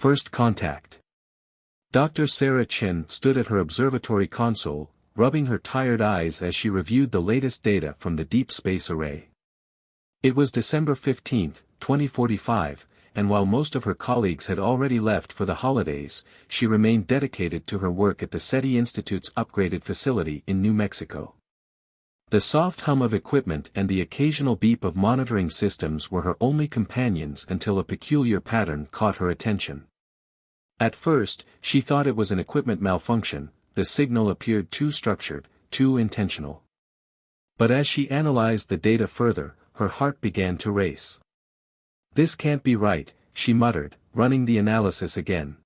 First contact. Dr. Sarah Chen stood at her observatory console, rubbing her tired eyes as she reviewed the latest data from the Deep Space Array. It was December 15, 2045, and while most of her colleagues had already left for the holidays, she remained dedicated to her work at the SETI Institute's upgraded facility in New Mexico. The soft hum of equipment and the occasional beep of monitoring systems were her only companions until a peculiar pattern caught her attention. At first, she thought it was an equipment malfunction. The signal appeared too structured, too intentional. But as she analyzed the data further, her heart began to race. "This can't be right," she muttered, running the analysis again.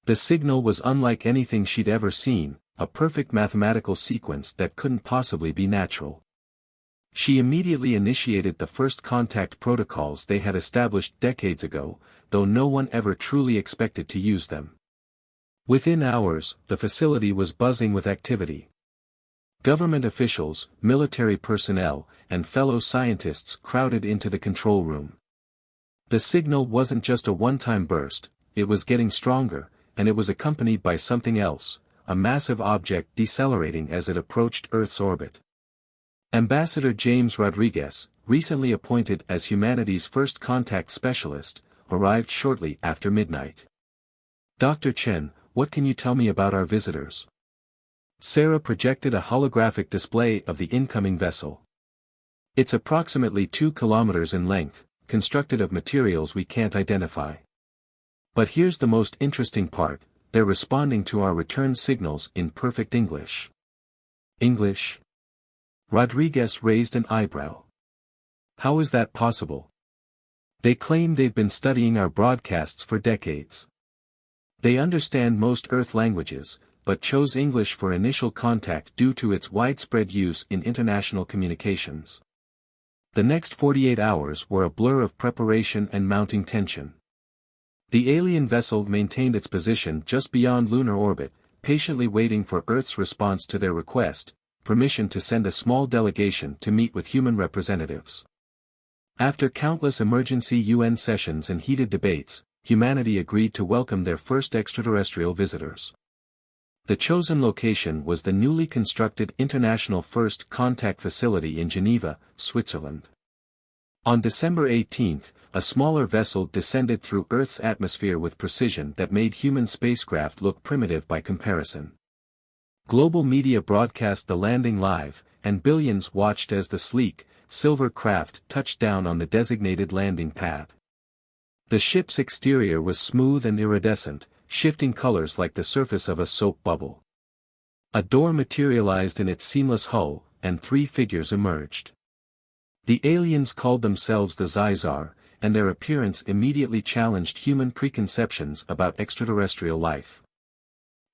The signal was unlike anything she'd ever seen, a perfect mathematical sequence that couldn't possibly be natural. She immediately initiated the first contact protocols they had established decades ago, though no one ever truly expected to use them. Within hours, the facility was buzzing with activity. Government officials, military personnel, and fellow scientists crowded into the control room. The signal wasn't just a one-time burst, it was getting stronger, and it was accompanied by something else, a massive object decelerating as it approached Earth's orbit. Ambassador James Rodriguez, recently appointed as humanity's first contact specialist, arrived shortly after midnight. "Dr. Chen, what can you tell me about our visitors?" Sarah projected a holographic display of the incoming vessel. "It's approximately 2 kilometers in length, constructed of materials we can't identify. But here's the most interesting part, they're responding to our return signals in perfect English." "English?" Rodriguez raised an eyebrow. "How is that possible?" "They claim they've been studying our broadcasts for decades. They understand most Earth languages, but chose English for initial contact due to its widespread use in international communications." The next 48 hours were a blur of preparation and mounting tension. The alien vessel maintained its position just beyond lunar orbit, patiently waiting for Earth's response to their request, permission to send a small delegation to meet with human representatives. After countless emergency UN sessions and heated debates, humanity agreed to welcome their first extraterrestrial visitors. The chosen location was the newly constructed International First Contact Facility in Geneva, Switzerland. On December 18, a smaller vessel descended through Earth's atmosphere with precision that made human spacecraft look primitive by comparison. Global media broadcast the landing live, and billions watched as the sleek, silver craft touched down on the designated landing pad. The ship's exterior was smooth and iridescent, shifting colors like the surface of a soap bubble. A door materialized in its seamless hull, and 3 figures emerged. The aliens called themselves the Zai'xar, and their appearance immediately challenged human preconceptions about extraterrestrial life.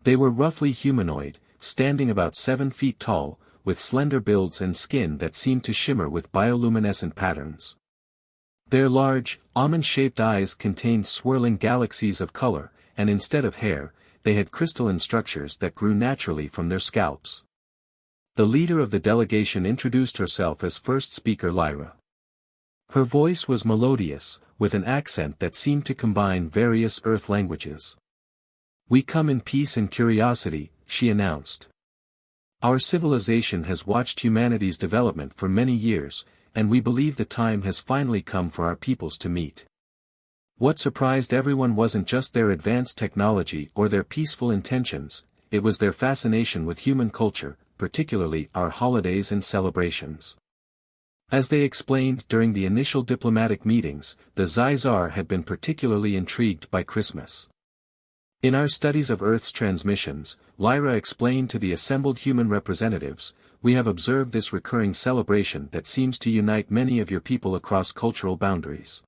They were roughly humanoid, standing about 7 feet tall, with slender builds and skin that seemed to shimmer with bioluminescent patterns. Their large, almond-shaped eyes contained swirling galaxies of color, and instead of hair, they had crystalline structures that grew naturally from their scalps. The leader of the delegation introduced herself as first speaker Lyra. Her voice was melodious, with an accent that seemed to combine various Earth languages. "We come in peace and curiosity," she announced. "Our civilization has watched humanity's development for many years, and we believe the time has finally come for our peoples to meet." What surprised everyone wasn't just their advanced technology or their peaceful intentions, it was their fascination with human culture, particularly our holidays and celebrations. As they explained during the initial diplomatic meetings, the Zai'xar had been particularly intrigued by Christmas. "In our studies of Earth's transmissions," Lyra explained to the assembled human representatives, "we have observed this recurring celebration that seems to unite many of your people across cultural boundaries.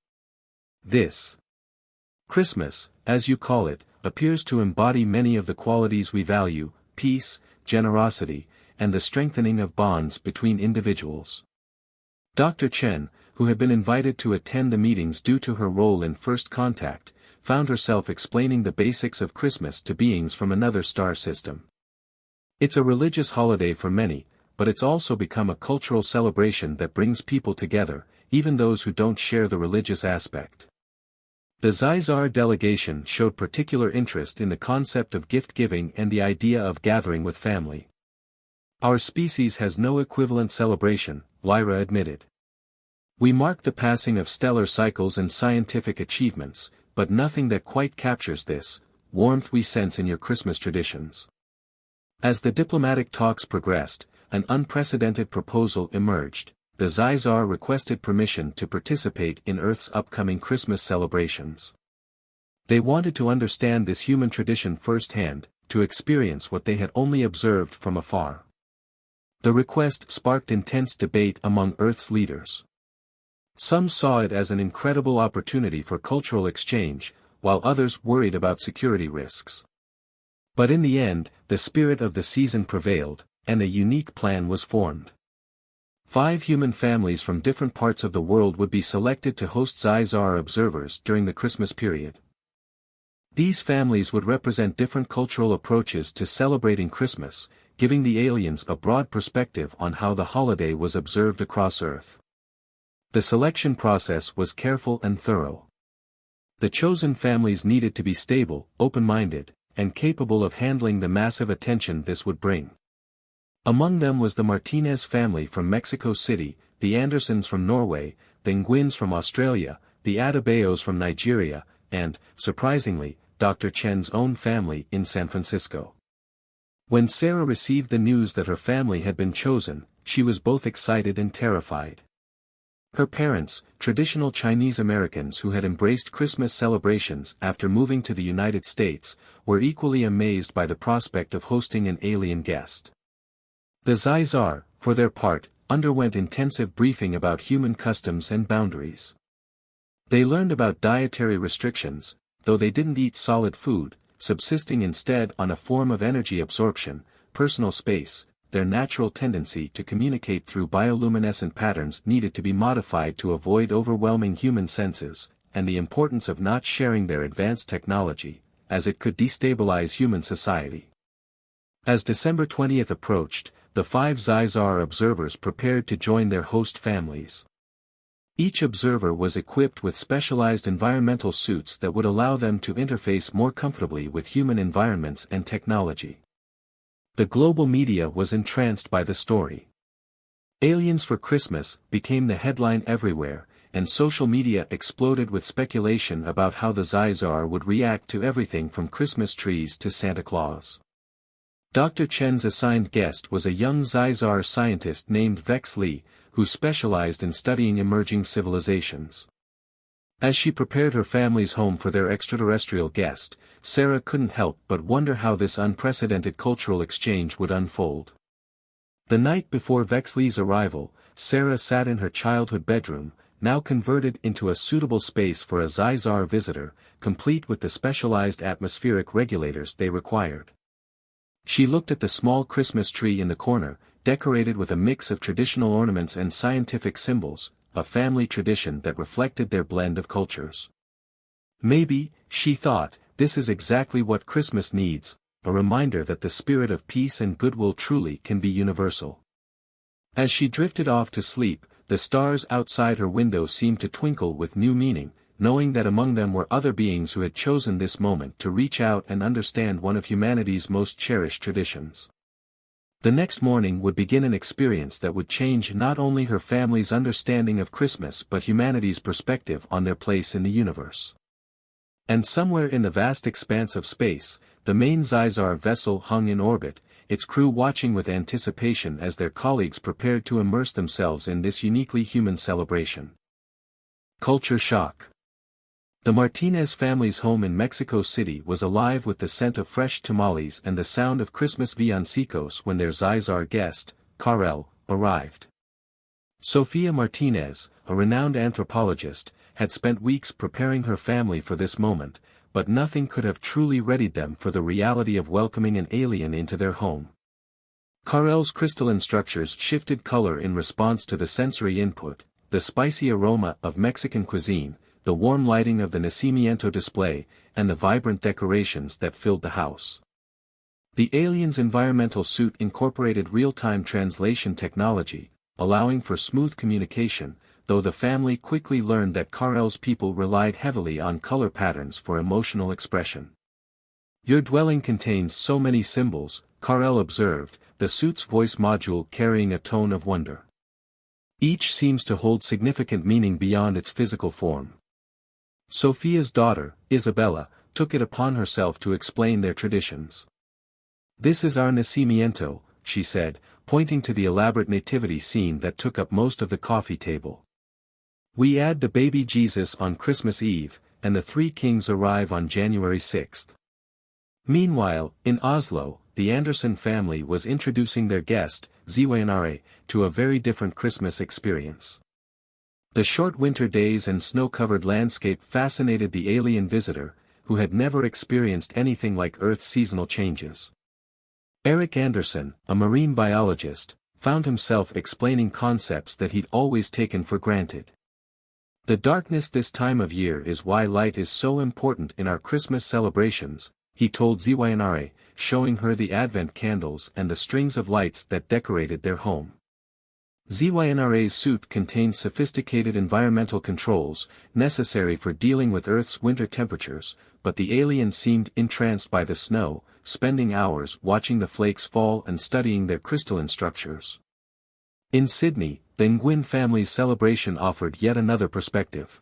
This Christmas, as you call it, appears to embody many of the qualities we value: peace, generosity, and the strengthening of bonds between individuals." Dr. Chen, who had been invited to attend the meetings due to her role in First Contact, found herself explaining the basics of Christmas to beings from another star system. "It's a religious holiday for many, but it's also become a cultural celebration that brings people together, even those who don't share the religious aspect. The Zai'xar delegation showed particular interest in the concept of gift-giving and the idea of gathering with family. Our species has no equivalent celebration, Lyra admitted. We mark the passing of stellar cycles and scientific achievements, but nothing that quite captures this warmth we sense in your Christmas traditions. As the diplomatic talks progressed, an unprecedented proposal emerged. The Zai'xar requested permission to participate in Earth's upcoming Christmas celebrations. They wanted to understand this human tradition firsthand, to experience what they had only observed from afar. The request sparked intense debate among Earth's leaders. Some saw it as an incredible opportunity for cultural exchange, while others worried about security risks. But in the end, the spirit of the season prevailed, and a unique plan was formed. 5 human families from different parts of the world would be selected to host Zai'xar observers during the Christmas period. These families would represent different cultural approaches to celebrating Christmas, giving the aliens a broad perspective on how the holiday was observed across Earth. The selection process was careful and thorough. The chosen families needed to be stable, open-minded, and capable of handling the massive attention this would bring. Among them was the Martinez family from Mexico City, the Andersons from Norway, the Nguyen's from Australia, the Adebayos from Nigeria, and, surprisingly, Dr. Chen's own family in San Francisco. When Sarah received the news that her family had been chosen, she was both excited and terrified. Her parents, traditional Chinese Americans who had embraced Christmas celebrations after moving to the United States, were equally amazed by the prospect of hosting an alien guest. The Zai'xar, for their part, underwent intensive briefing about human customs and boundaries. They learned about dietary restrictions, though they didn't eat solid food, subsisting instead on a form of energy absorption, personal space. Their natural tendency to communicate through bioluminescent patterns needed to be modified to avoid overwhelming human senses, and the importance of not sharing their advanced technology, as it could destabilize human society. As December 20th approached, the 5 Zai'xar observers prepared to join their host families. Each observer was equipped with specialized environmental suits that would allow them to interface more comfortably with human environments and technology. The global media was entranced by the story. Aliens for Christmas became the headline everywhere, and social media exploded with speculation about how the Zai'xar would react to everything from Christmas trees to Santa Claus. Dr. Chen's assigned guest was a young Zai'xar scientist named Vex Li, who specialized in studying emerging civilizations. As she prepared her family's home for their extraterrestrial guest, Sarah couldn't help but wonder how this unprecedented cultural exchange would unfold. The night before Vex Li's arrival, Sarah sat in her childhood bedroom, now converted into a suitable space for a Zai'xar visitor, complete with the specialized atmospheric regulators they required. She looked at the small Christmas tree in the corner, decorated with a mix of traditional ornaments and scientific symbols, a family tradition that reflected their blend of cultures. Maybe, she thought, this is exactly what Christmas needs, a reminder that the spirit of peace and goodwill truly can be universal. As she drifted off to sleep, the stars outside her window seemed to twinkle with new meaning, knowing that among them were other beings who had chosen this moment to reach out and understand one of humanity's most cherished traditions. The next morning would begin an experience that would change not only her family's understanding of Christmas but humanity's perspective on their place in the universe. And somewhere in the vast expanse of space, the main Zai'xar vessel hung in orbit, its crew watching with anticipation as their colleagues prepared to immerse themselves in this uniquely human celebration. Culture shock. The Martinez family's home in Mexico City was alive with the scent of fresh tamales and the sound of Christmas villancicos when their Zai'xar guest, Karel, arrived. Sofia Martinez, a renowned anthropologist, had spent weeks preparing her family for this moment, but nothing could have truly readied them for the reality of welcoming an alien into their home. Karel's crystalline structures shifted color in response to the sensory input, the spicy aroma of Mexican cuisine, the warm lighting of the nacimiento display, and the vibrant decorations that filled the house. The alien's environmental suit incorporated real-time translation technology, allowing for smooth communication, though the family quickly learned that Karel's people relied heavily on color patterns for emotional expression. Your dwelling contains so many symbols, Karel observed, the suit's voice module carrying a tone of wonder. Each seems to hold significant meaning beyond its physical form. Sophia's daughter, Isabella, took it upon herself to explain their traditions. "This is our nacimiento," she said, pointing to the elaborate nativity scene that took up most of the coffee table. "We add the baby Jesus on Christmas Eve, and the three kings arrive on January 6th. Meanwhile, in Oslo, the Anderson family was introducing their guest, Zai'xar, to a very different Christmas experience. The short winter days and snow-covered landscape fascinated the alien visitor, who had never experienced anything like Earth's seasonal changes. Eric Anderson, a marine biologist, found himself explaining concepts that he'd always taken for granted. "The darkness this time of year is why light is so important in our Christmas celebrations," he told Zai'xar, showing her the Advent candles and the strings of lights that decorated their home. Zai'xar's suit contained sophisticated environmental controls, necessary for dealing with Earth's winter temperatures, but the alien seemed entranced by the snow, spending hours watching the flakes fall and studying their crystalline structures. In Sydney, the Nguyen family's celebration offered yet another perspective.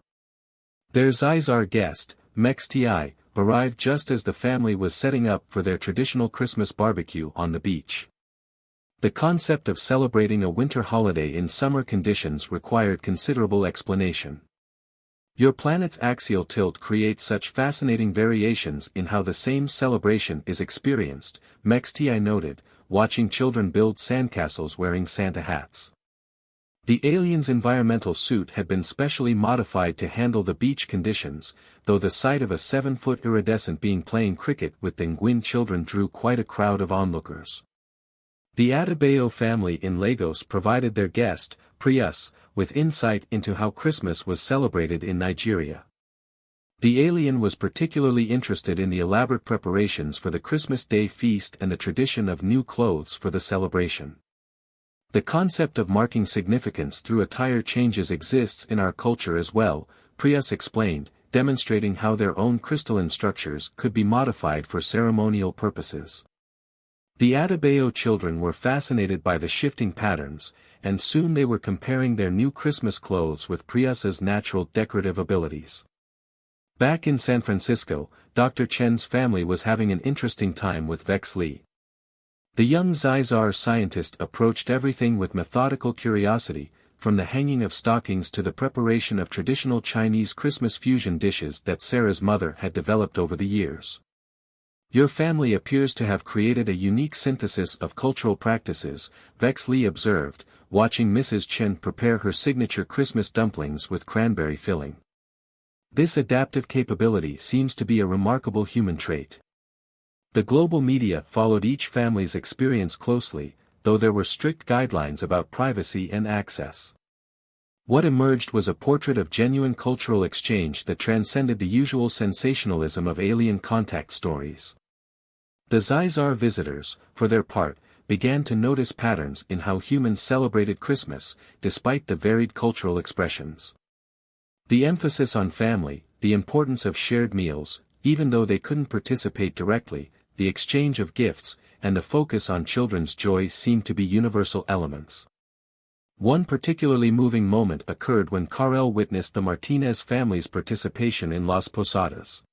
Their Zai'xar guest, Mex Ti, arrived just as the family was setting up for their traditional Christmas barbecue on the beach. The concept of celebrating a winter holiday in summer conditions required considerable explanation. "Your planet's axial tilt creates such fascinating variations in how the same celebration is experienced," Mex Ti noted, watching children build sandcastles wearing Santa hats. The alien's environmental suit had been specially modified to handle the beach conditions, though the sight of a 7-foot iridescent being playing cricket with the Nguyen children drew quite a crowd of onlookers. The Adebayo family in Lagos provided their guest, Prius, with insight into how Christmas was celebrated in Nigeria. The alien was particularly interested in the elaborate preparations for the Christmas Day feast and the tradition of new clothes for the celebration. "The concept of marking significance through attire changes exists in our culture as well," Prius explained, demonstrating how their own crystalline structures could be modified for ceremonial purposes. The Adebayo children were fascinated by the shifting patterns, and soon they were comparing their new Christmas clothes with Prius's natural decorative abilities. Back in San Francisco, Dr. Chen's family was having an interesting time with Vex Li. The young Zai'xar scientist approached everything with methodical curiosity, from the hanging of stockings to the preparation of traditional Chinese Christmas fusion dishes that Sarah's mother had developed over the years. "Your family appears to have created a unique synthesis of cultural practices," Vex Li observed, watching Mrs. Chen prepare her signature Christmas dumplings with cranberry filling. "This adaptive capability seems to be a remarkable human trait." The global media followed each family's experience closely, though there were strict guidelines about privacy and access. What emerged was a portrait of genuine cultural exchange that transcended the usual sensationalism of alien contact stories. The Zai'xar visitors, for their part, began to notice patterns in how humans celebrated Christmas, despite the varied cultural expressions. The emphasis on family, the importance of shared meals, even though they couldn't participate directly, the exchange of gifts, and the focus on children's joy seemed to be universal elements. One particularly moving moment occurred when Karel witnessed the Martinez family's participation in Las Posadas.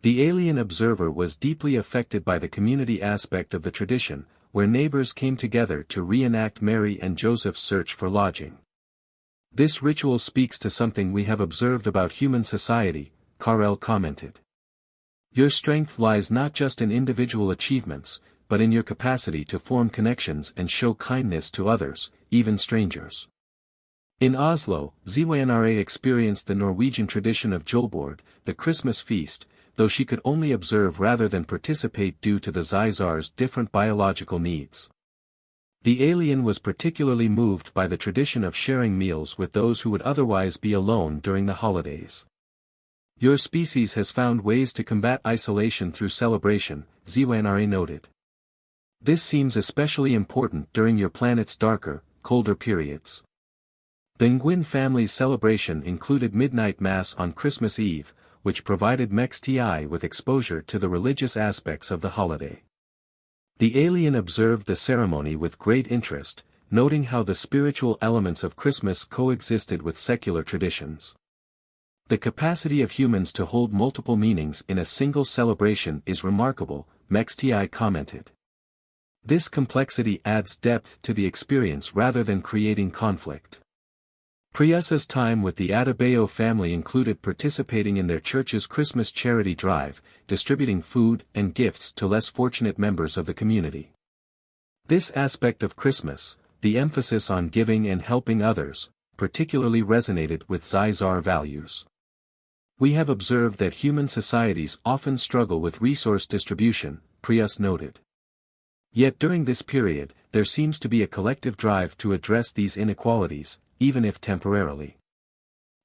The alien observer was deeply affected by the community aspect of the tradition, where neighbors came together to reenact Mary and Joseph's search for lodging. "This ritual speaks to something we have observed about human society," Karel commented. "Your strength lies not just in individual achievements, but in your capacity to form connections and show kindness to others, even strangers." In Oslo, Zai'xar experienced the Norwegian tradition of julebord, the Christmas feast, though she could only observe rather than participate due to the Zai'xar's different biological needs. The alien was particularly moved by the tradition of sharing meals with those who would otherwise be alone during the holidays. "Your species has found ways to combat isolation through celebration," Zai'xar noted. "This seems especially important during your planet's darker, colder periods. The Nguyen family's celebration included midnight mass on Christmas Eve, which provided MXTI with exposure to the religious aspects of the holiday. The alien observed the ceremony with great interest, noting how the spiritual elements of Christmas coexisted with secular traditions. The capacity of humans to hold multiple meanings in a single celebration is remarkable, MXTI commented. This complexity adds depth to the experience rather than creating conflict. Priyasa's time with the Adebayo family included participating in their church's Christmas charity drive, distributing food and gifts to less fortunate members of the community. This aspect of Christmas, the emphasis on giving and helping others, particularly resonated with Zai'xar values. We have observed that human societies often struggle with resource distribution, Priyas noted. Yet during this period, there seems to be a collective drive to address these inequalities, even if temporarily.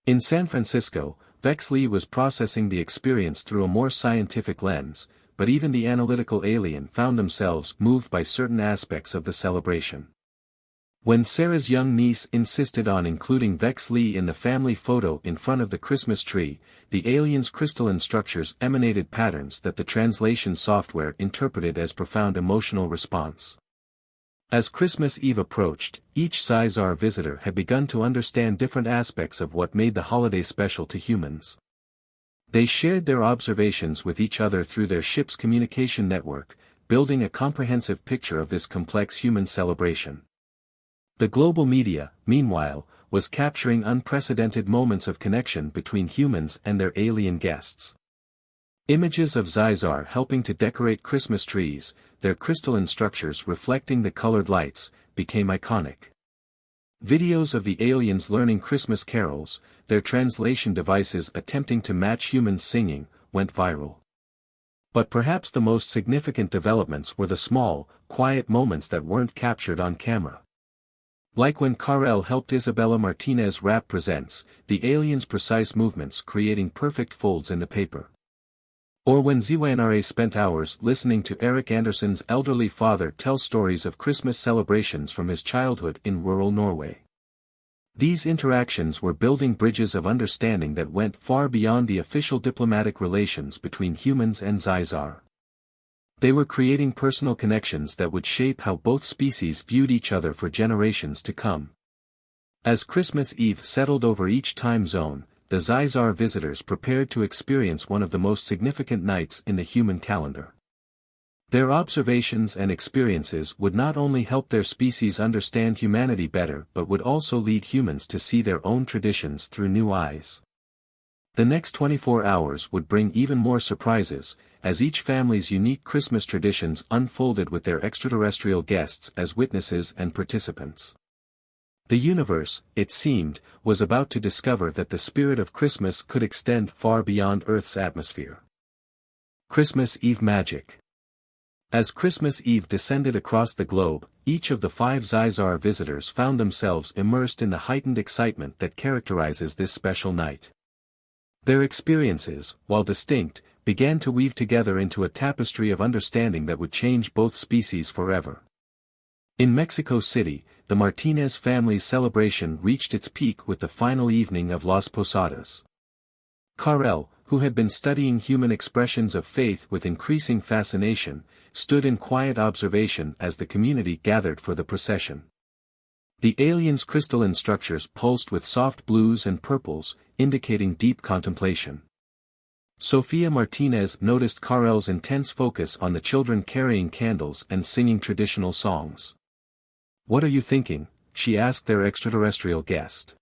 In San Francisco, Bexley was processing the experience through a more scientific lens, but even the analytical alien found themselves moved by certain aspects of the celebration. When Sarah's young niece insisted on including Bexley in the family photo in front of the Christmas tree, the alien's crystalline structures emanated patterns that the translation software interpreted as profound emotional response. As Christmas Eve approached, each Zai'xar visitor had begun to understand different aspects of what made the holiday special to humans. They shared their observations with each other through their ship's communication network, building a comprehensive picture of this complex human celebration. The global media, meanwhile, was capturing unprecedented moments of connection between humans and their alien guests. Images of Zai'xar helping to decorate Christmas trees, their crystalline structures reflecting the colored lights, became iconic. Videos of the aliens learning Christmas carols, their translation devices attempting to match humans singing, went viral. But perhaps the most significant developments were the small, quiet moments that weren't captured on camera. Like when Karel helped Isabella Martinez rap Presents, the alien's precise movements creating perfect folds in the paper. Or when Zai'xar spent hours listening to Eric Anderson's elderly father tell stories of Christmas celebrations from his childhood in rural Norway. These interactions were building bridges of understanding that went far beyond the official diplomatic relations between humans and Zai'xar. They were creating personal connections that would shape how both species viewed each other for generations to come. As Christmas Eve settled over each time zone, the Zai'xar visitors prepared to experience one of the most significant nights in the human calendar. Their observations and experiences would not only help their species understand humanity better but would also lead humans to see their own traditions through new eyes. The next 24 hours would bring even more surprises, as each family's unique Christmas traditions unfolded with their extraterrestrial guests as witnesses and participants. The universe, it seemed, was about to discover that the spirit of Christmas could extend far beyond Earth's atmosphere. Christmas Eve magic. As Christmas Eve descended across the globe, each of the 5 Zai'xar visitors found themselves immersed in the heightened excitement that characterizes this special night. Their experiences, while distinct, began to weave together into a tapestry of understanding that would change both species forever. In Mexico City, the Martinez family's celebration reached its peak with the final evening of Las Posadas. Karel, who had been studying human expressions of faith with increasing fascination, stood in quiet observation as the community gathered for the procession. The aliens' crystalline structures pulsed with soft blues and purples, indicating deep contemplation. Sofia Martinez noticed Karel's intense focus on the children carrying candles and singing traditional songs. "What are you thinking?" she asked their extraterrestrial guest.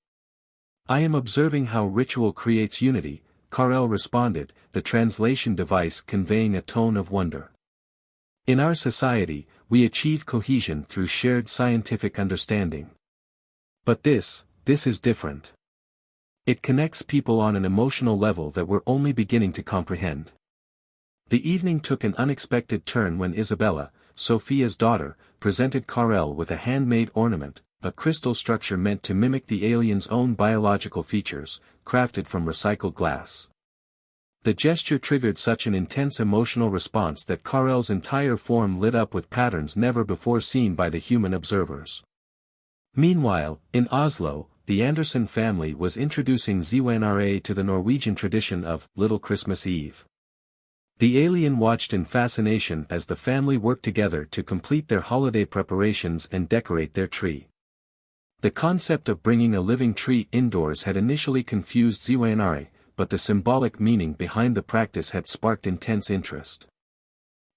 "I am observing how ritual creates unity," Karel responded, the translation device conveying a tone of wonder. "In our society, we achieve cohesion through shared scientific understanding. But this is different. It connects people on an emotional level that we're only beginning to comprehend." The evening took an unexpected turn when Isabella, Sophia's daughter, presented Karel with a handmade ornament, a crystal structure meant to mimic the alien's own biological features, crafted from recycled glass. The gesture triggered such an intense emotional response that Karel's entire form lit up with patterns never before seen by the human observers. Meanwhile, in Oslo, the Anderson family was introducing Zai'xar to the Norwegian tradition of Little Christmas Eve. The alien watched in fascination as the family worked together to complete their holiday preparations and decorate their tree. The concept of bringing a living tree indoors had initially confused Zai'xar, but the symbolic meaning behind the practice had sparked intense interest.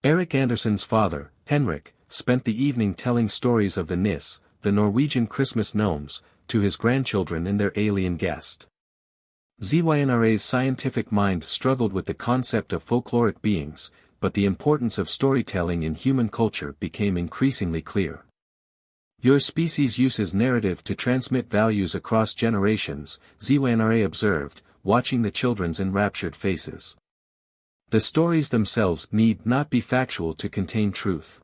Erik Anderson's father, Henrik, spent the evening telling stories of the Nis, the Norwegian Christmas gnomes, to his grandchildren and their alien guest. Zai'xar's scientific mind struggled with the concept of folkloric beings, but the importance of storytelling in human culture became increasingly clear. Your species uses narrative to transmit values across generations, Zai'xar observed, watching the children's enraptured faces. The stories themselves need not be factual to contain truth.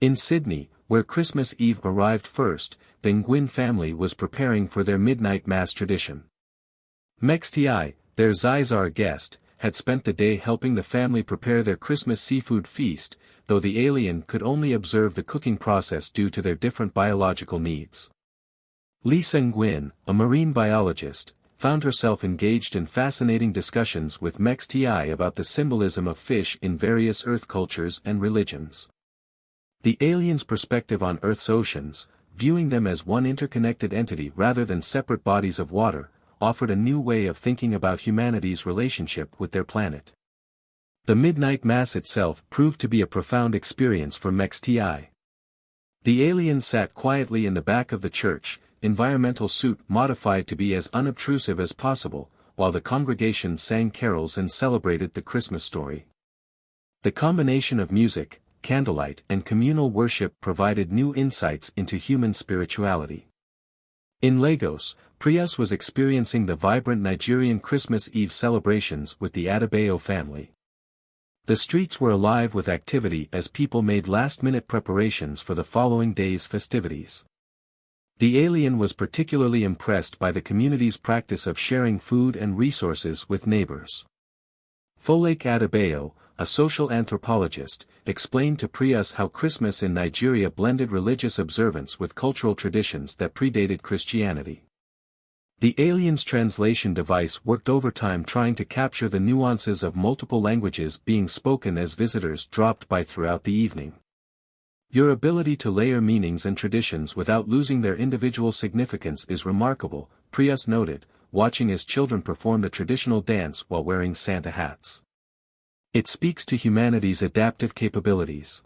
In Sydney, where Christmas Eve arrived first, the Nguyen family was preparing for their midnight mass tradition. HFY, their Zai'xar guest, had spent the day helping the family prepare their Christmas seafood feast, though the alien could only observe the cooking process due to their different biological needs. Lisa Nguyen, a marine biologist, found herself engaged in fascinating discussions with HFY about the symbolism of fish in various Earth cultures and religions. The alien's perspective on Earth's oceans, viewing them as one interconnected entity rather than separate bodies of water, offered a new way of thinking about humanity's relationship with their planet. The midnight mass itself proved to be a profound experience for HFY. The alien sat quietly in the back of the church, environmental suit modified to be as unobtrusive as possible, while the congregation sang carols and celebrated the Christmas story. The combination of music, candlelight and communal worship provided new insights into human spirituality. In Lagos, Priyas was experiencing the vibrant Nigerian Christmas Eve celebrations with the Adebayo family. The streets were alive with activity as people made last-minute preparations for the following day's festivities. The alien was particularly impressed by the community's practice of sharing food and resources with neighbors. Folake Adebayo, a social anthropologist, explained to Priyas how Christmas in Nigeria blended religious observance with cultural traditions that predated Christianity. The alien's translation device worked overtime trying to capture the nuances of multiple languages being spoken as visitors dropped by throughout the evening. Your ability to layer meanings and traditions without losing their individual significance is remarkable, Priyas noted, watching as children perform the traditional dance while wearing Santa hats. It speaks to humanity's adaptive capabilities.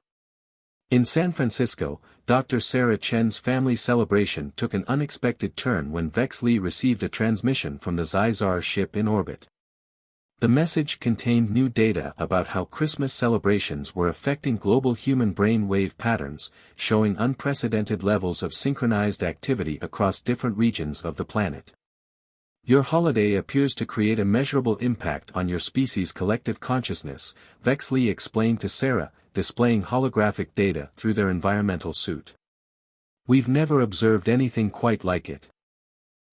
In San Francisco, Dr. Sarah Chen's family celebration took an unexpected turn when Zai'xar received a transmission from the Zai'xar ship in orbit. The message contained new data about how Christmas celebrations were affecting global human brain wave patterns, showing unprecedented levels of synchronized activity across different regions of the planet. Your holiday appears to create a measurable impact on your species' collective consciousness, Zai'xar explained to Sarah, displaying holographic data through their environmental suit. We've never observed anything quite like it.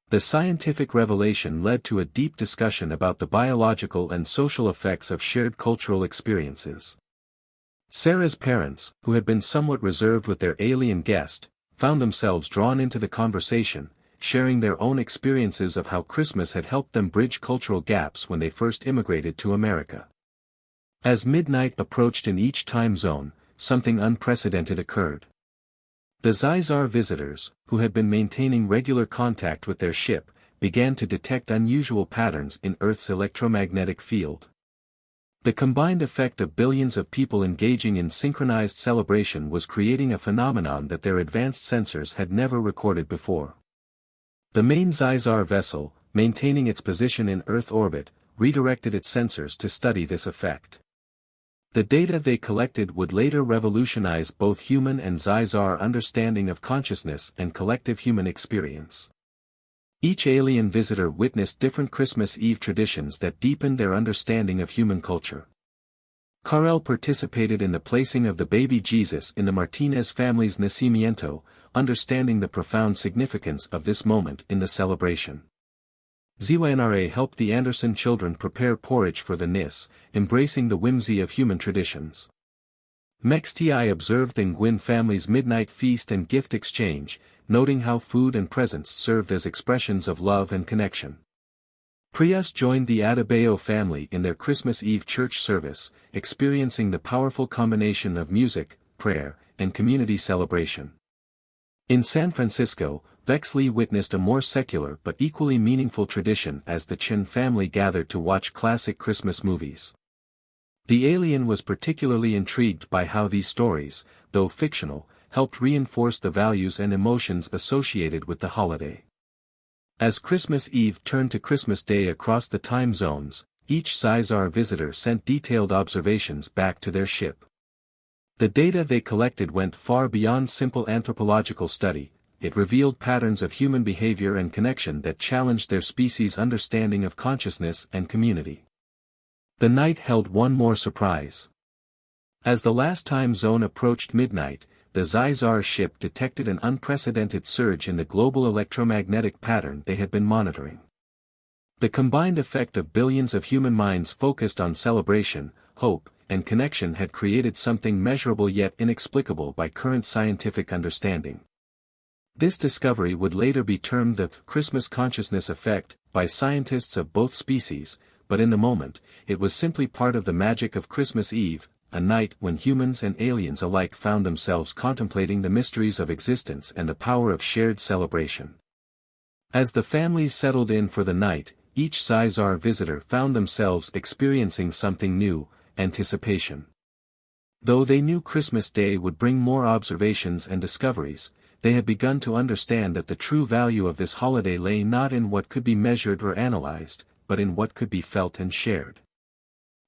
The scientific revelation led to a deep discussion about the biological and social effects of shared cultural experiences. Sarah's parents, who had been somewhat reserved with their alien guest, found themselves drawn into the conversation, sharing their own experiences of how Christmas had helped them bridge cultural gaps when they first immigrated to America. As midnight approached in each time zone, something unprecedented occurred. The Zai'xar visitors, who had been maintaining regular contact with their ship, began to detect unusual patterns in Earth's electromagnetic field. The combined effect of billions of people engaging in synchronized celebration was creating a phenomenon that their advanced sensors had never recorded before. The main Zai'xar vessel, maintaining its position in Earth orbit, redirected its sensors to study this effect. The data they collected would later revolutionize both human and Zai'xar understanding of consciousness and collective human experience. Each alien visitor witnessed different Christmas Eve traditions that deepened their understanding of human culture. Karel participated in the placing of the baby Jesus in the Martinez family's nacimiento, understanding the profound significance of this moment in the celebration. Zai'xar helped the Anderson children prepare porridge for the Nis, embracing the whimsy of human traditions. Mexti observed the Nguyen family's midnight feast and gift exchange, noting how food and presents served as expressions of love and connection. Prius joined the Adebayo family in their Christmas Eve church service, experiencing the powerful combination of music, prayer, and community celebration. In San Francisco, Zai'xar witnessed a more secular but equally meaningful tradition as the Chen family gathered to watch classic Christmas movies. The alien was particularly intrigued by how these stories, though fictional, helped reinforce the values and emotions associated with the holiday. As Christmas Eve turned to Christmas Day across the time zones, each Zai'xar visitor sent detailed observations back to their ship. The data they collected went far beyond simple anthropological study. It revealed patterns of human behavior and connection that challenged their species' understanding of consciousness and community. The night held one more surprise. As the last time zone approached midnight, the Zai'xar ship detected an unprecedented surge in the global electromagnetic pattern they had been monitoring. The combined effect of billions of human minds focused on celebration, hope, and connection had created something measurable yet inexplicable by current scientific understanding. This discovery would later be termed the Christmas consciousness effect by scientists of both species, but in the moment, it was simply part of the magic of Christmas Eve, a night when humans and aliens alike found themselves contemplating the mysteries of existence and the power of shared celebration. As the families settled in for the night, each Zai'xar visitor found themselves experiencing something new, anticipation. Though they knew Christmas Day would bring more observations and discoveries, they had begun to understand that the true value of this holiday lay not in what could be measured or analyzed, but in what could be felt and shared.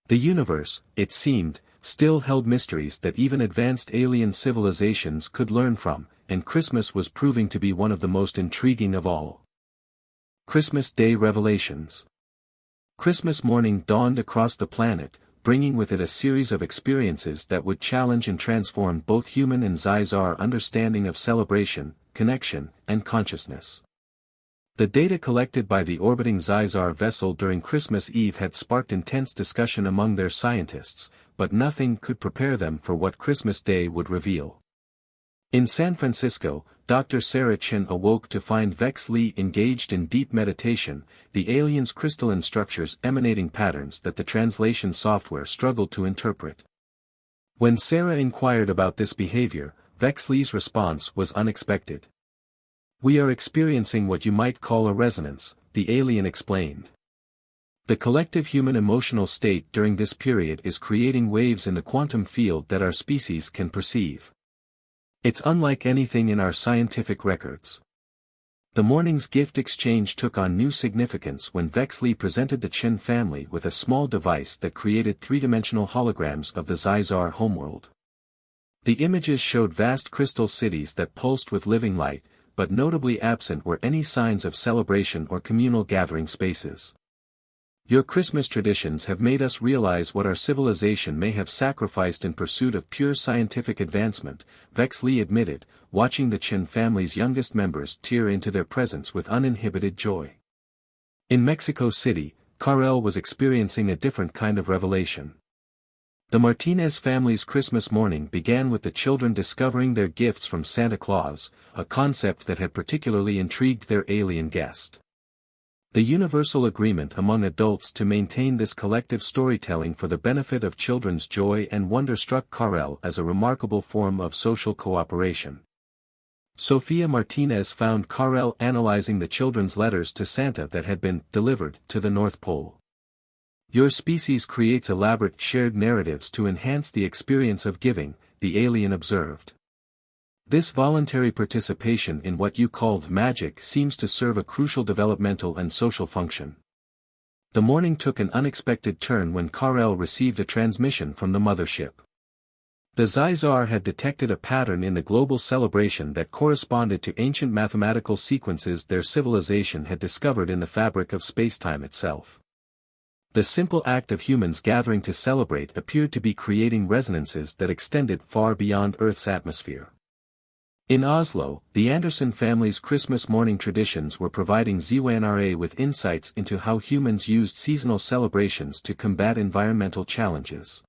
The universe, it seemed, still held mysteries that even advanced alien civilizations could learn from, and Christmas was proving to be one of the most intriguing of all. Christmas Day Revelations. Christmas morning dawned across the planet, bringing with it a series of experiences that would challenge and transform both human and Zai'xar understanding of celebration, connection, and consciousness. The data collected by the orbiting Zai'xar vessel during Christmas Eve had sparked intense discussion among their scientists, but nothing could prepare them for what Christmas Day would reveal. In San Francisco, Dr. Chen awoke to find Zai'xar engaged in deep meditation, the alien's crystalline structures emanating patterns that the translation software struggled to interpret. When Sarah inquired about this behavior, Zai'xar's response was unexpected. "We are experiencing what you might call a resonance," the alien explained. "The collective human emotional state during this period is creating waves in the quantum field that our species can perceive. It's unlike anything in our scientific records." The morning's gift exchange took on new significance when Zai'xar presented the Chen family with a small device that created three-dimensional holograms of the Zai'xar homeworld. The images showed vast crystal cities that pulsed with living light, but notably absent were any signs of celebration or communal gathering spaces. "Your Christmas traditions have made us realize what our civilization may have sacrificed in pursuit of pure scientific advancement," Zai'xar admitted, watching the Chen family's youngest members tear into their presence with uninhibited joy. In Mexico City, Karel was experiencing a different kind of revelation. The Martinez family's Christmas morning began with the children discovering their gifts from Santa Claus, a concept that had particularly intrigued their alien guest. The universal agreement among adults to maintain this collective storytelling for the benefit of children's joy and wonder struck Karel as a remarkable form of social cooperation. Sofia Martinez found Karel analyzing the children's letters to Santa that had been delivered to the North Pole. "Your species creates elaborate shared narratives to enhance the experience of giving," the alien observed. "This voluntary participation in what you called magic seems to serve a crucial developmental and social function." The morning took an unexpected turn when Karel received a transmission from the mothership. The Zai'xar had detected a pattern in the global celebration that corresponded to ancient mathematical sequences their civilization had discovered in the fabric of spacetime itself. The simple act of humans gathering to celebrate appeared to be creating resonances that extended far beyond Earth's atmosphere. In Oslo, the Anderson family's Christmas morning traditions were providing Zai'xar with insights into how humans used seasonal celebrations to combat environmental challenges.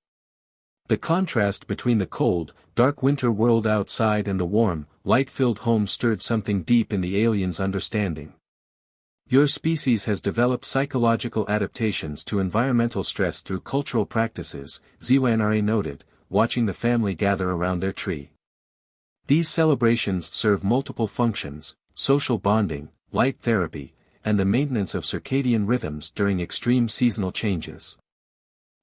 The contrast between the cold, dark winter world outside and the warm, light-filled home stirred something deep in the aliens' understanding. Your species has developed psychological adaptations to environmental stress through cultural practices, Zai'xar noted, watching the family gather around their tree. These celebrations serve multiple functions: social bonding, light therapy, and the maintenance of circadian rhythms during extreme seasonal changes.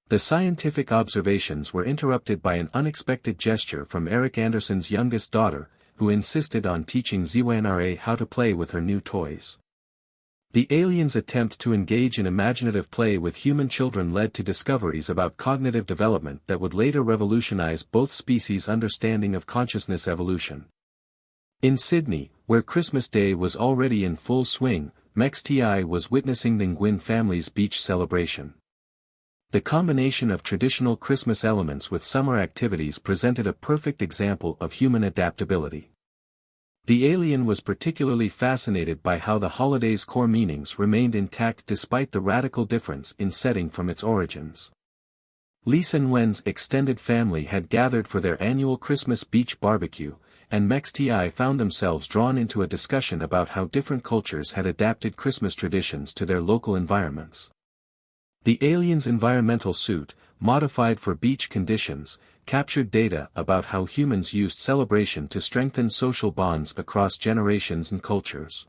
The scientific observations were interrupted by an unexpected gesture from Eric Anderson's youngest daughter, who insisted on teaching Zai'xar how to play with her new toys. The aliens' attempt to engage in imaginative play with human children led to discoveries about cognitive development that would later revolutionize both species' understanding of consciousness evolution. In Sydney, where Christmas Day was already in full swing, HFY was witnessing the Nguyen family's beach celebration. The combination of traditional Christmas elements with summer activities presented a perfect example of human adaptability. The alien was particularly fascinated by how the holiday's core meanings remained intact despite the radical difference in setting from its origins. Lisa Nguyen's extended family had gathered for their annual Christmas beach barbecue, and HFY found themselves drawn into a discussion about how different cultures had adapted Christmas traditions to their local environments. The alien's environmental suit, modified for beach conditions, captured data about how humans used celebration to strengthen social bonds across generations and cultures.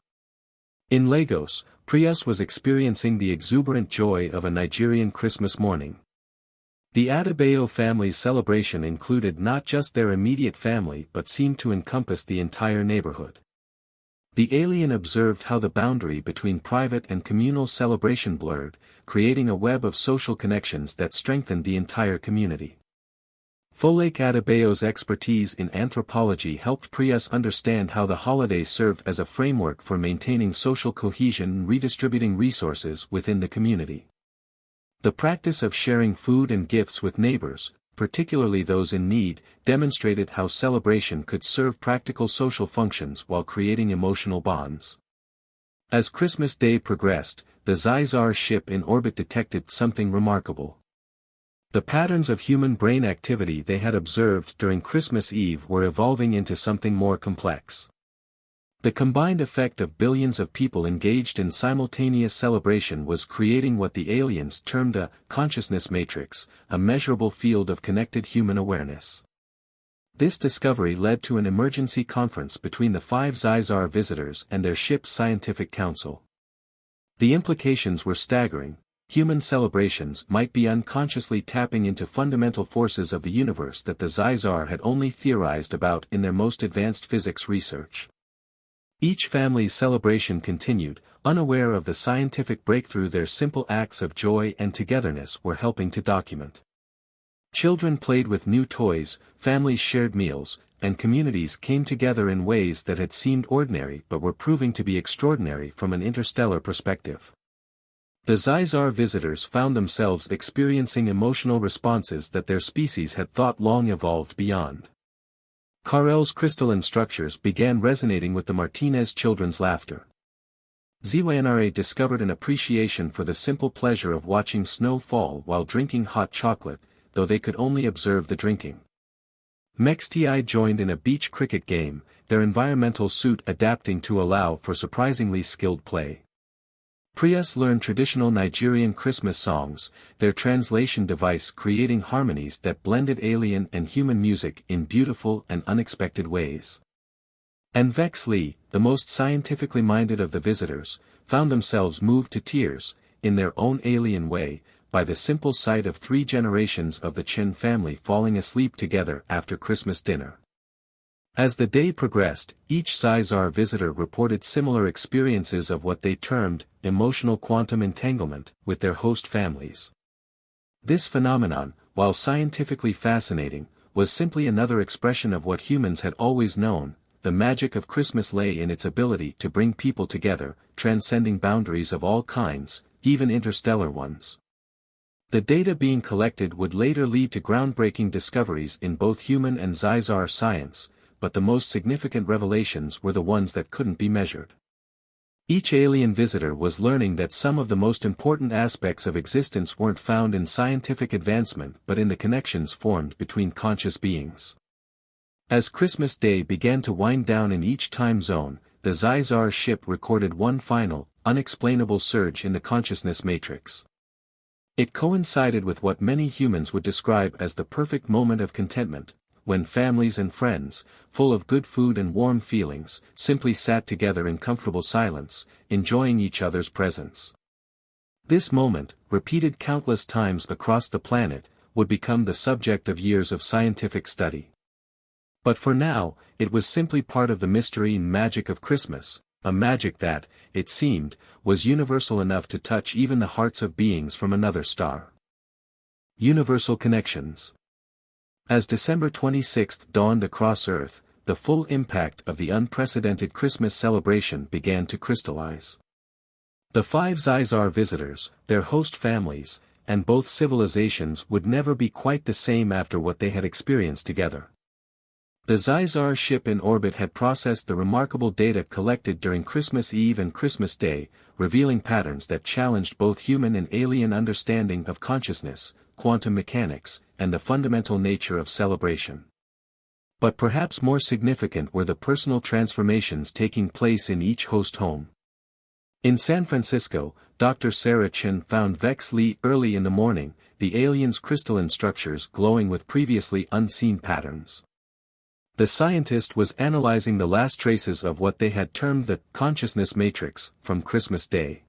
In Lagos, Priyas was experiencing the exuberant joy of a Nigerian Christmas morning. The Adebayo family's celebration included not just their immediate family but seemed to encompass the entire neighborhood. The alien observed how the boundary between private and communal celebration blurred, creating a web of social connections that strengthened the entire community. Folake Adebayo's expertise in anthropology helped Priyas understand how the holiday served as a framework for maintaining social cohesion and redistributing resources within the community. The practice of sharing food and gifts with neighbors, particularly those in need, demonstrated how celebration could serve practical social functions while creating emotional bonds. As Christmas Day progressed, the Zai'xar ship in orbit detected something remarkable. The patterns of human brain activity they had observed during Christmas Eve were evolving into something more complex. The combined effect of billions of people engaged in simultaneous celebration was creating what the aliens termed a consciousness matrix, a measurable field of connected human awareness. This discovery led to an emergency conference between the 5 Zai'xar visitors and their ship's scientific council. The implications were staggering. Human celebrations might be unconsciously tapping into fundamental forces of the universe that the Zai'xar had only theorized about in their most advanced physics research. Each family's celebration continued, unaware of the scientific breakthrough their simple acts of joy and togetherness were helping to document. Children played with new toys, families shared meals, and communities came together in ways that had seemed ordinary but were proving to be extraordinary from an interstellar perspective. The Zai'xar visitors found themselves experiencing emotional responses that their species had thought long evolved beyond. Carel's crystalline structures began resonating with the Martinez children's laughter. Zai'xar discovered an appreciation for the simple pleasure of watching snow fall while drinking hot chocolate, though they could only observe the drinking. HFY joined in a beach cricket game, their environmental suit adapting to allow for surprisingly skilled play. Priyas learned traditional Nigerian Christmas songs, their translation device creating harmonies that blended alien and human music in beautiful and unexpected ways. And Vex Lee, the most scientifically minded of the visitors, found themselves moved to tears, in their own alien way, by the simple sight of 3 generations of the Chen family falling asleep together after Christmas dinner. As the day progressed, each Zai'xar visitor reported similar experiences of what they termed emotional quantum entanglement with their host families. This phenomenon, while scientifically fascinating, was simply another expression of what humans had always known. The magic of Christmas lay in its ability to bring people together, transcending boundaries of all kinds, even interstellar ones. The data being collected would later lead to groundbreaking discoveries in both human and Zai'xar science, but the most significant revelations were the ones that couldn't be measured. Each alien visitor was learning that some of the most important aspects of existence weren't found in scientific advancement but in the connections formed between conscious beings. As Christmas Day began to wind down in each time zone, the Zai'xar ship recorded one final, unexplainable surge in the consciousness matrix. It coincided with what many humans would describe as the perfect moment of contentment, when families and friends, full of good food and warm feelings, simply sat together in comfortable silence, enjoying each other's presence. This moment, repeated countless times across the planet, would become the subject of years of scientific study. But for now, it was simply part of the mystery and magic of Christmas, a magic that, it seemed, was universal enough to touch even the hearts of beings from another star. Universal connections. As December 26 dawned across Earth, the full impact of the unprecedented Christmas celebration began to crystallize. The 5 Zai'xar visitors, their host families, and both civilizations would never be quite the same after what they had experienced together. The Zai'xar ship in orbit had processed the remarkable data collected during Christmas Eve and Christmas Day, revealing patterns that challenged both human and alien understanding of consciousness, quantum mechanics, and the fundamental nature of celebration. But perhaps more significant were the personal transformations taking place in each host home. In San Francisco, Dr. Chen found Zai'xar early in the morning, the aliens' crystalline structures glowing with previously unseen patterns. The scientist was analyzing the last traces of what they had termed the consciousness matrix from Christmas Day.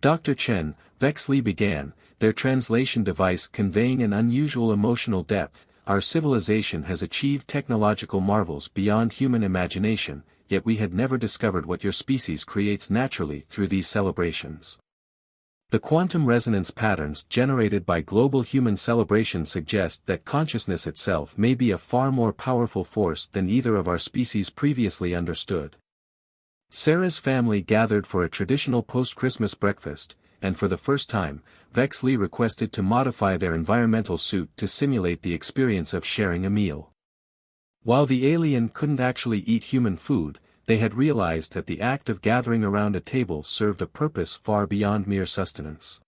Dr. Chen, Zai'xar began, their translation device conveying an unusual emotional depth. Our civilization has achieved technological marvels beyond human imagination, yet we had never discovered what your species creates naturally through these celebrations. The quantum resonance patterns generated by global human celebration suggest that consciousness itself may be a far more powerful force than either of our species previously understood. Sarah's family gathered for a traditional post-Christmas breakfast, and for the first time, Zai'xar requested to modify their environmental suit to simulate the experience of sharing a meal. While the alien couldn't actually eat human food, they had realized that the act of gathering around a table served a purpose far beyond mere sustenance.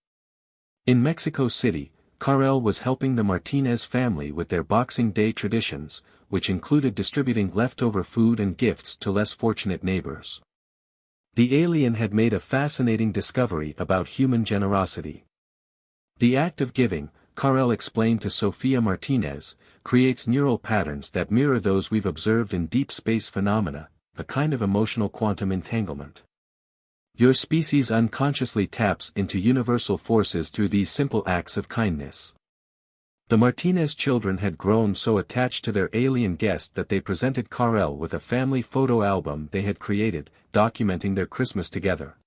In Mexico City, Karel was helping the Martinez family with their Boxing Day traditions, which included distributing leftover food and gifts to less fortunate neighbors. The alien had made a fascinating discovery about human generosity. The act of giving, Karel explained to Sofia Martinez, creates neural patterns that mirror those we've observed in deep space phenomena, a kind of emotional quantum entanglement. Your species unconsciously taps into universal forces through these simple acts of kindness. The Martinez children had grown so attached to their alien guest that they presented Karel with a family photo album they had created, documenting their Christmas together.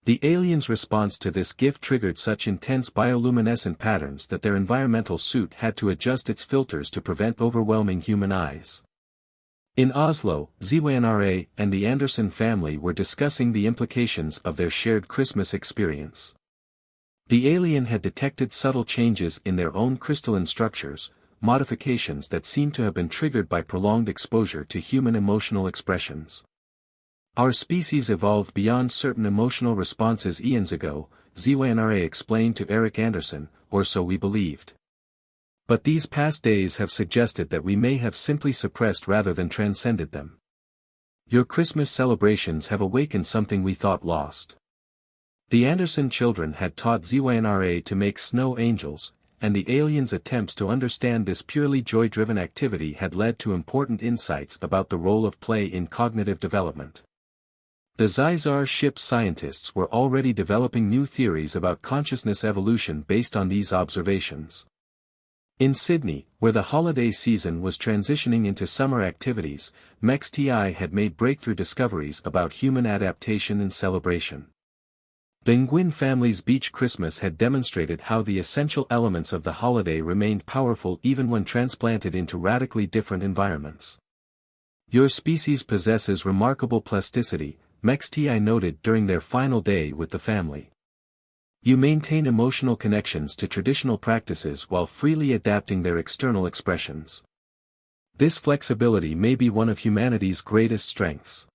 The aliens' response to this gift triggered such intense bioluminescent patterns that their environmental suit had to adjust its filters to prevent overwhelming human eyes. In Oslo, Zai'xar and the Anderson family were discussing the implications of their shared Christmas experience. The alien had detected subtle changes in their own crystalline structures, modifications that seemed to have been triggered by prolonged exposure to human emotional expressions. Our species evolved beyond certain emotional responses eons ago, Zai'xar explained to Eric Anderson, or so we believed. But these past days have suggested that we may have simply suppressed rather than transcended them. Your Christmas celebrations have awakened something we thought lost. The Anderson children had taught Zai'xar to make snow angels, and the aliens' attempts to understand this purely joy-driven activity had led to important insights about the role of play in cognitive development. The Zai'xar ship's scientists were already developing new theories about consciousness evolution based on these observations. In Sydney, where the holiday season was transitioning into summer activities, MXTI had made breakthrough discoveries about human adaptation and celebration. The Nguyen family's beach Christmas had demonstrated how the essential elements of the holiday remained powerful even when transplanted into radically different environments. Your species possesses remarkable plasticity, MXTI noted during their final day with the family. You maintain emotional connections to traditional practices while freely adapting their external expressions. This flexibility may be one of humanity's greatest strengths.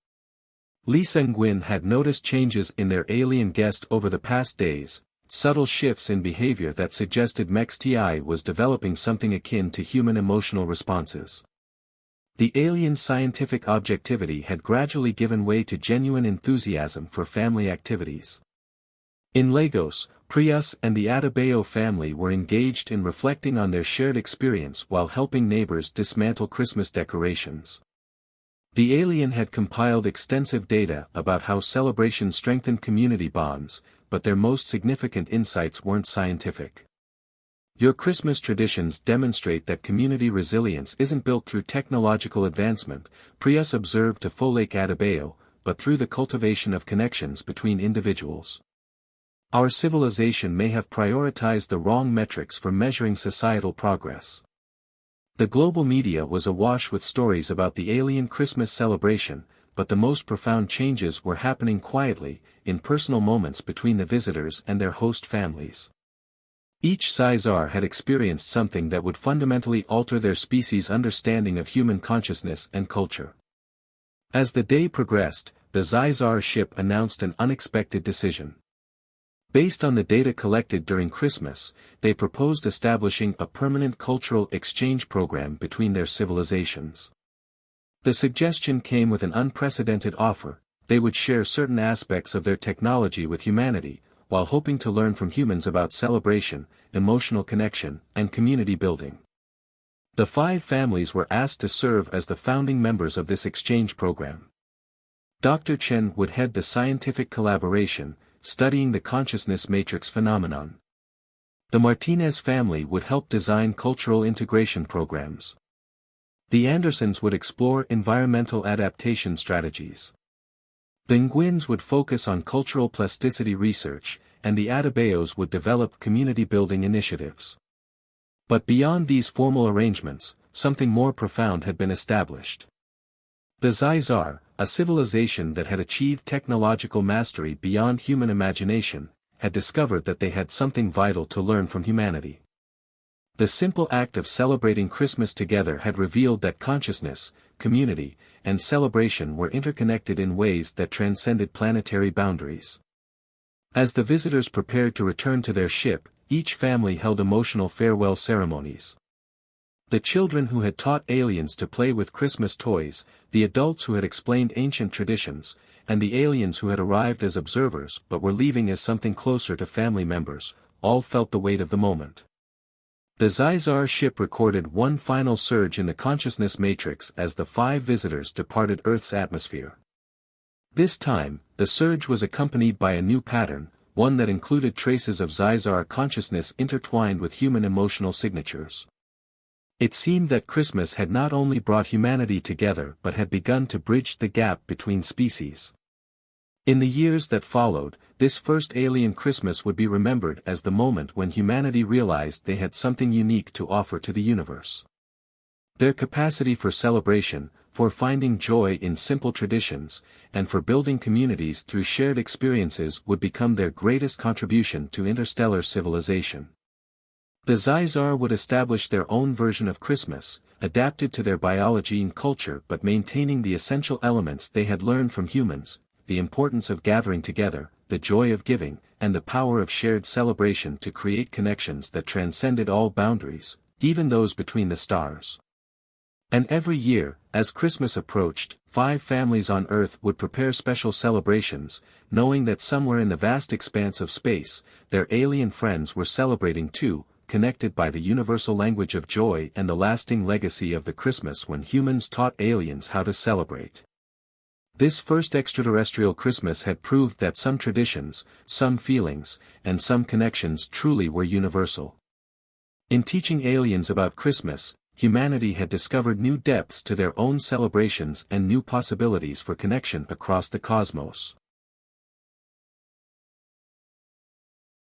Lisa and Gwyn had noticed changes in their alien guest over the past days, subtle shifts in behavior that suggested MEXTI was developing something akin to human emotional responses. The alien's scientific objectivity had gradually given way to genuine enthusiasm for family activities. In Lagos, Prius and the Adebayo family were engaged in reflecting on their shared experience while helping neighbors dismantle Christmas decorations. The alien had compiled extensive data about how celebration strengthened community bonds, but their most significant insights weren't scientific. Your Christmas traditions demonstrate that community resilience isn't built through technological advancement, Prius observed to Folake Adebayo, but through the cultivation of connections between individuals. Our civilization may have prioritized the wrong metrics for measuring societal progress. The global media was awash with stories about the alien Christmas celebration, but the most profound changes were happening quietly, in personal moments between the visitors and their host families. Each Zai'xar had experienced something that would fundamentally alter their species' understanding of human consciousness and culture. As the day progressed, the Zai'xar ship announced an unexpected decision. Based on the data collected during Christmas, they proposed establishing a permanent cultural exchange program between their civilizations. The suggestion came with an unprecedented offer: they would share certain aspects of their technology with humanity, while hoping to learn from humans about celebration, emotional connection, and community building. The 5 families were asked to serve as the founding members of this exchange program. Dr. Chen would head the scientific collaboration, studying the consciousness matrix phenomenon. The Martinez family would help design cultural integration programs. The Andersons would explore environmental adaptation strategies. The Nguyen's would focus on cultural plasticity research, and the Adebayos would develop community-building initiatives. But beyond these formal arrangements, something more profound had been established. The Zai'xar, a civilization that had achieved technological mastery beyond human imagination, had discovered that they had something vital to learn from humanity. The simple act of celebrating Christmas together had revealed that consciousness, community, and celebration were interconnected in ways that transcended planetary boundaries. As the visitors prepared to return to their ship, each family held emotional farewell ceremonies. The children who had taught aliens to play with Christmas toys, the adults who had explained ancient traditions, and the aliens who had arrived as observers but were leaving as something closer to family members, all felt the weight of the moment. The Zai'xar ship recorded one final surge in the consciousness matrix as the 5 visitors departed Earth's atmosphere. This time, the surge was accompanied by a new pattern, one that included traces of Zai'xar consciousness intertwined with human emotional signatures. It seemed that Christmas had not only brought humanity together but had begun to bridge the gap between species. In the years that followed, this first alien Christmas would be remembered as the moment when humanity realized they had something unique to offer to the universe. Their capacity for celebration, for finding joy in simple traditions, and for building communities through shared experiences would become their greatest contribution to interstellar civilization. The Zai'xar would establish their own version of Christmas, adapted to their biology and culture but maintaining the essential elements they had learned from humans: the importance of gathering together, the joy of giving, and the power of shared celebration to create connections that transcended all boundaries, even those between the stars. And every year, as Christmas approached, 5 families on Earth would prepare special celebrations, knowing that somewhere in the vast expanse of space, their alien friends were celebrating too, connected by the universal language of joy and the lasting legacy of the Christmas when humans taught aliens how to celebrate. This first extraterrestrial Christmas had proved that some traditions, some feelings, and some connections truly were universal. In teaching aliens about Christmas, humanity had discovered new depths to their own celebrations and new possibilities for connection across the cosmos.